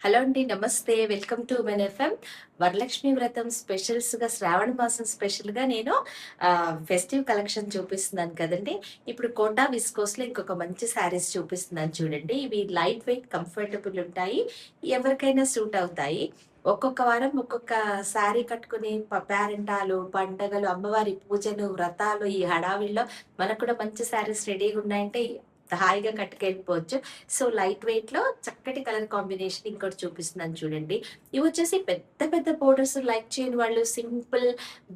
Hello అండి, నమస్తే. Welcome to women FM. Varalakshmi వ్రతం స్పెషల్స్గా, శ్రావణ మాసం స్పెషల్గా నేను ఫెస్టివ్ కలెక్షన్ చూపిస్తున్నాను కదండి. ఇప్పుడు కోటా విస్కోస్లో ఇంకొక మంచి శారీస్ చూపిస్తున్నాను చూడండి. ఇవి లైట్ వెయిట్, కంఫర్టబుల్ ఉంటాయి, ఎవరికైనా సూట్ అవుతాయి. ఒక్కొక్క వారం ఒక్కొక్క శారీ కట్టుకుని పేరెంటాలు, పండగలు, అమ్మవారి పూజలు, వ్రతాలు, ఈ హడావిల్లో మనకు కూడా మంచి శారీస్ రెడీగా ఉన్నాయంటే హాయిగా కట్టుకెళ్ళిపోవచ్చు. సో లైట్ వెయిట్ లో చక్కటి కలర్ కాంబినేషన్ ఇంకోటి చూపిస్తున్నాను చూడండి. ఇవి వచ్చేసి పెద్ద పెద్ద బోర్డర్స్ లైక్ చేయని వాళ్ళు, సింపుల్,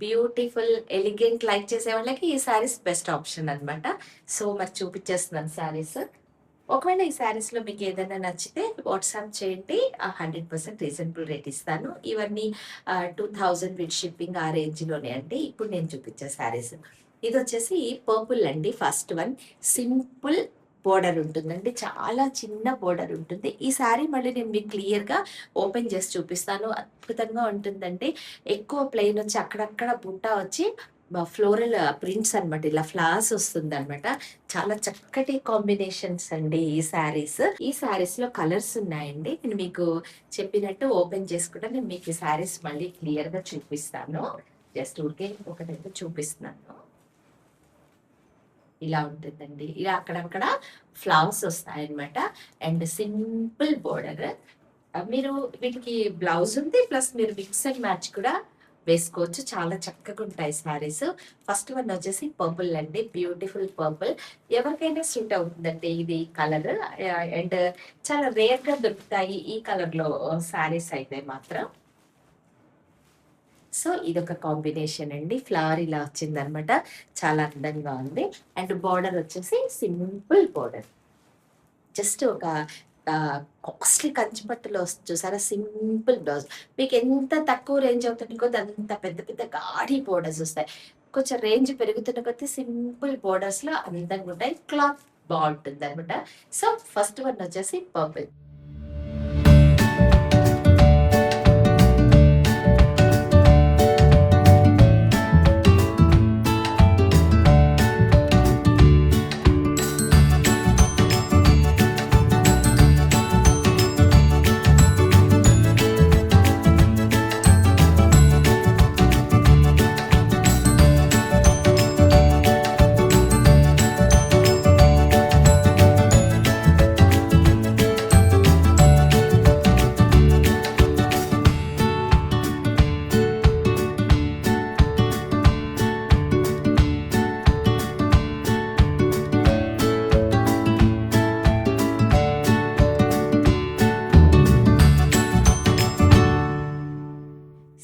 బ్యూటిఫుల్, ఎలిగెంట్ లైక్ చేసే వాళ్ళకి ఈ శారీస్ బెస్ట్ ఆప్షన్ అన్నమాట. సో మరి చూపించేస్తున్నాను శారీస్. ఒకవేళ ఈ శారీస్ లో మీకు ఏదైనా నచ్చితే వాట్సాప్ చేయండి, 100% రీజనబుల్ రేట్ ఇస్తాను. ఇవన్నీ 2000 విత్ షిప్పింగ్ ఆ రేంజ్ లోనే అండి. ఇప్పుడు నేను చూపించే శారీస్, ఇది వచ్చేసి పర్పుల్ అండి. ఫస్ట్ వన్ సింపుల్ బోర్డర్ ఉంటుందండి, చాలా చిన్న బోర్డర్ ఉంటుంది. ఈ శారీ మళ్ళీ నేను మీకు క్లియర్గా ఓపెన్ చేసి చూపిస్తాను. అద్భుతంగా ఉంటుందండి. ఎక్కువ ప్లెయిన్ వచ్చి అక్కడక్కడ బుట్ట వచ్చి ఫ్లోరల్ ప్రింట్స్ అనమాట, ఇలా ఫ్లవర్స్ వస్తుంది అనమాట. చాలా చక్కటి కాంబినేషన్స్ అండి ఈ శారీస్ లో కలర్స్ ఉన్నాయండి. నేను మీకు చెప్పినట్టు ఓపెన్ చేసుకుంటే నేను మీకు ఈ శారీస్ మళ్ళీ క్లియర్ గా చూపిస్తాను. జస్ట్ ఊరికే ఒకటైతే చూపిస్తున్నాను. ఇలా ఉంటుందండి. ఇలా అక్కడక్కడ ఫ్లవర్స్ వస్తాయన్నమాట. And simple border. మీరు వీటికి బ్లౌజ్ ఉంది, ప్లస్ మీరు మిక్స్ అండ్ మ్యాచ్ కూడా వేసుకోవచ్చు. చాలా చక్కగా ఉంటాయి శారీస్. ఫస్ట్ వన్ వచ్చేసి పర్పుల్ అండి, బ్యూటిఫుల్ పర్పుల్. ఎవరికైనా సూట్ అవుతుందండి ఇది కలర్. అండ్ చాలా రేర్ గా దొరుకుతాయి ఈ కలర్ లో శారీస్ అయితే మాత్రం. సో ఇదొక కాంబినేషన్ అండి. ఫ్లవర్ ఇలా వచ్చిందనమాట, చాలా అందంగా ఉంది. అండ్ బార్డర్ వచ్చేసి సింపుల్ బార్డర్. జస్ట్ ఒక కాస్ట్లీ కంచిపట్టులో వస్తుంది చూసారా, సింపుల్ బ్లౌజ్. మీకు ఎంత తక్కువ రేంజ్ అవుతుంది కొద్ది అంత పెద్ద పెద్ద గాఢీ బోర్డర్స్ వస్తాయి. కొంచెం రేంజ్ పెరుగుతున్న కొద్దీ సింపుల్ బోర్డర్స్ లో అందంగా ఉంటాయి. క్లాత్ బాగుంటుంది అనమాట. సో ఫస్ట్ వన్ వచ్చేసి పర్పుల్.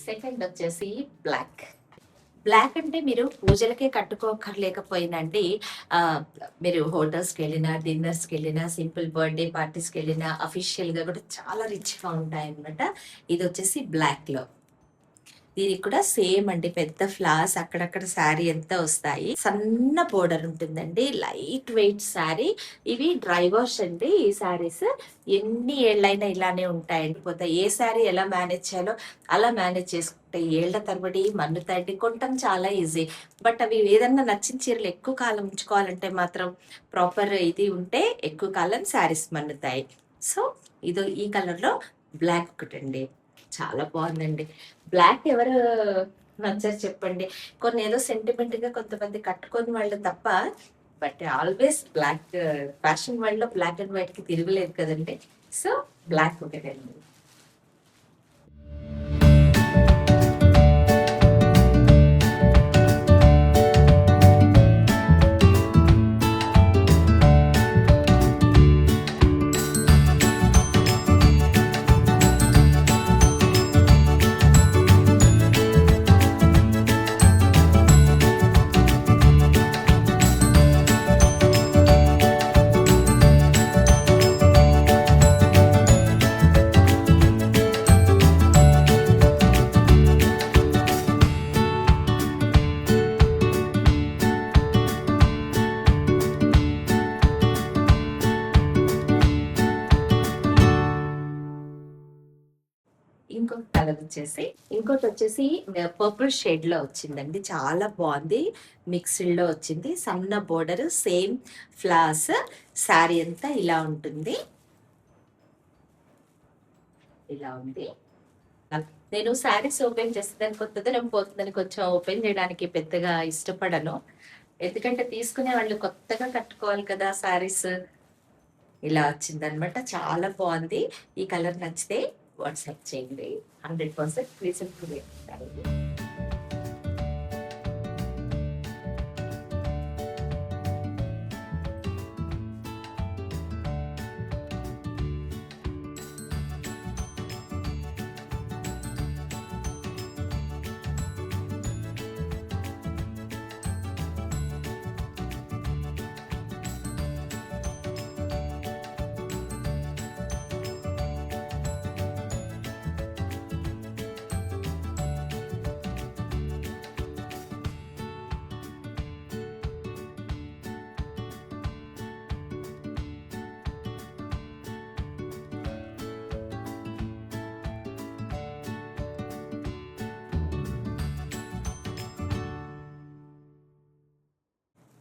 సెకండ్ వచ్చేసి బ్లాక్. బ్లాక్ అంటే మీరు పూజలకే కట్టుకోకర్లేకపోయినండి, ఆ మీరు హోటల్స్కి వెళ్ళినా, డిన్నర్స్కి వెళ్ళినా, సింపుల్ బర్త్డే పార్టీస్కి వెళ్ళినా, అఫీషియల్ గా కూడా చాలా రిచ్ గా ఉంటాయి అనమాట. ఇది వచ్చేసి బ్లాక్ లో. దీనికి కూడా సేమ్ అండి, పెద్ద ఫ్లవర్స్ అక్కడక్కడ శారీ ఎంత వస్తాయి. సన్న బోర్డర్ ఉంటుందండి, లైట్ వెయిట్ శారీ. ఇవి డ్రై వాష్ అండి ఈ శారీస్. ఎన్ని ఏళ్ళైనా ఇలానే ఉంటాయండి. పోతే ఏ శారీ ఎలా మేనేజ్ చేయాలో అలా మేనేజ్ చేసుకుంటే ఏళ్ల తరబడి మన్నుతాయండి. కొనటం చాలా ఈజీ, బట్ అవి ఏదన్నా నచ్చిన చీరలు ఎక్కువ కాలం ఉంచుకోవాలంటే మాత్రం ప్రాపర్ ఇది ఉంటే ఎక్కువ కాలం శారీస్ మన్నుతాయి. సో ఇది ఈ కలర్ లో బ్లాక్ ఒకటండి, చాలా బాగుందండి. బ్లాక్ ఎవరు నచ్చారు చెప్పండి. కొన్ని ఏదో సెంటిమెంట్ గా కొంతమంది కట్టుకొని వాళ్ళు తప్ప, but always black. Fashion world లో బ్లాక్ అండ్ వైట్ కి తిరగలేదు కదండి. సో బ్లాక్ ఒకటండి. ఇంకొక కలర్ వచ్చేసి, ఇంకోటి వచ్చేసి పర్పుల్ షేడ్ లో వచ్చిందండి, చాలా బాగుంది. మిక్స్డ్ లో వచ్చింది, సన్న బోర్డర్, సేమ్ ఫ్లవర్స్. శారీ అంతా ఇలా ఉంటుంది. ఇలా ఉంది. నేను శారీస్ ఓపెన్ చేసేదాన్ని కొత్తదనం పోతుందని కొంచెం ఓపెన్ చేయడానికి పెద్దగా ఇష్టపడను. ఎందుకంటే తీసుకునే వాళ్ళు కొత్తగా కట్టుకోవాలి కదా శారీస్. ఇలా వచ్చిందనమాట. చాలా బాగుంది. ఈ కలర్ నచ్చితే వాట్సాప్ చేయండి. 100% రీజనబుల్ రేట్.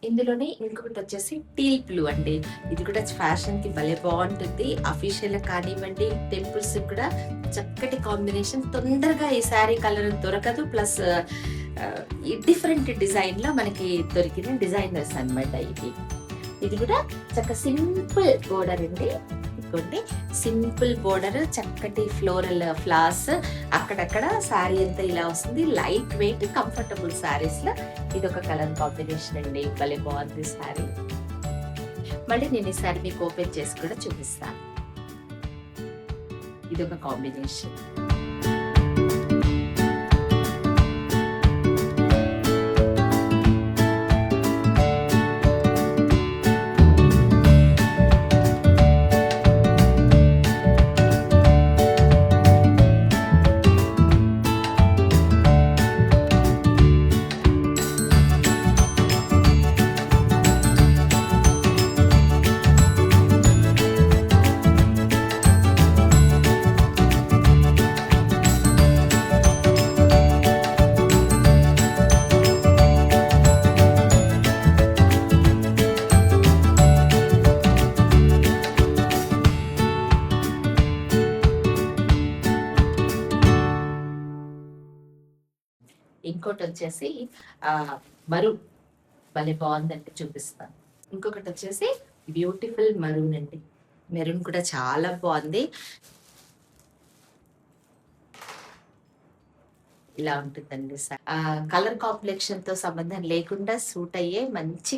ఇందులోనే ఇంకొకటి వచ్చేసి టీల్ బ్లూ అండి. ఇది కూడా ఫ్యాషన్ కి భలే బాగుంటుంది. అఫీషియల్ కానివ్వండి, టెంపుల్స్ కూడా చక్కటి కాంబినేషన్. తొందరగా ఈ శారీ కలర్ దొరకదు. ప్లస్ ఈ డిఫరెంట్ డిజైన్ లో మనకి దొరికిన డిజైనర్స్ అన్నమాట ఇది. ఇది కూడా చక్క సింపుల్ బోర్డర్ అండి. ఇదిగోండి సింపుల్ బోర్డర్, చక్కటి ఫ్లోరల్ ఫ్లవర్స్, అక్కడక్కడ శారీ అంతా ఇలా వస్తుంది. లైట్ వెయిట్ కంఫర్టబుల్ శారీస్ లో ఇది ఒక కలర్ కాంబినేషన్ అండి. భలే బాగుంది శారీ. మళ్ళీ నేను ఈ శారీ మీకు ఓపెన్ చేసి కూడా చూపిస్తాను. ఇది ఒక కాంబినేషన్. ఇంకోటి వచ్చేసి మరూన్ భలే బాగుందండి, చూపిస్తాను. ఇంకొకటి వచ్చేసి బ్యూటిఫుల్ మరూన్ అండి. మెరూన్ కూడా చాలా బాగుంది. ఇలా ఉంటుందండి. కలర్ కాంప్లెక్షన్ తో సంబంధం లేకుండా సూట్ అయ్యే మంచి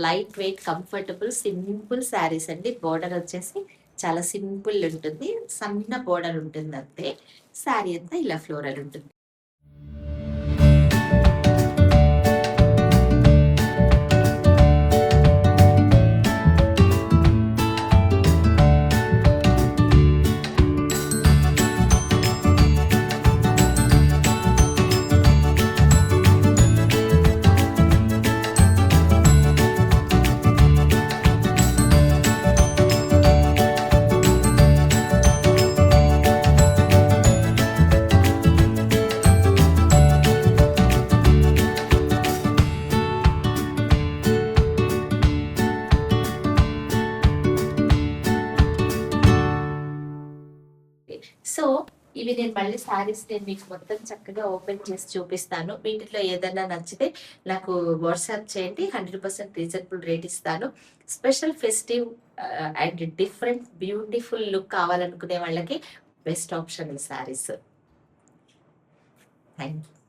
light weight comfortable simple saris అండి. బోర్డర్ వచ్చేసి చాలా సింపుల్ ఉంటుంది, సన్న బోర్డర్ ఉంటుంది అంతే. శారీ అంతా ఇలా ఫ్లోరల్ ఉంటుంది. సో ఇవి నేను మళ్ళీ శారీస్ నేను మీకు మొత్తం చక్కగా ఓపెన్ చేసి చూపిస్తాను. వీటిలో ఏదైనా నచ్చితే నాకు వాట్సాప్ చేయండి. 100% రీజనబుల్ రేట్ ఇస్తాను. Special festive and different beautiful look కావాలనుకునే వాళ్ళకి బెస్ట్ ఆప్షన్ ఈ శారీస్. Thank you.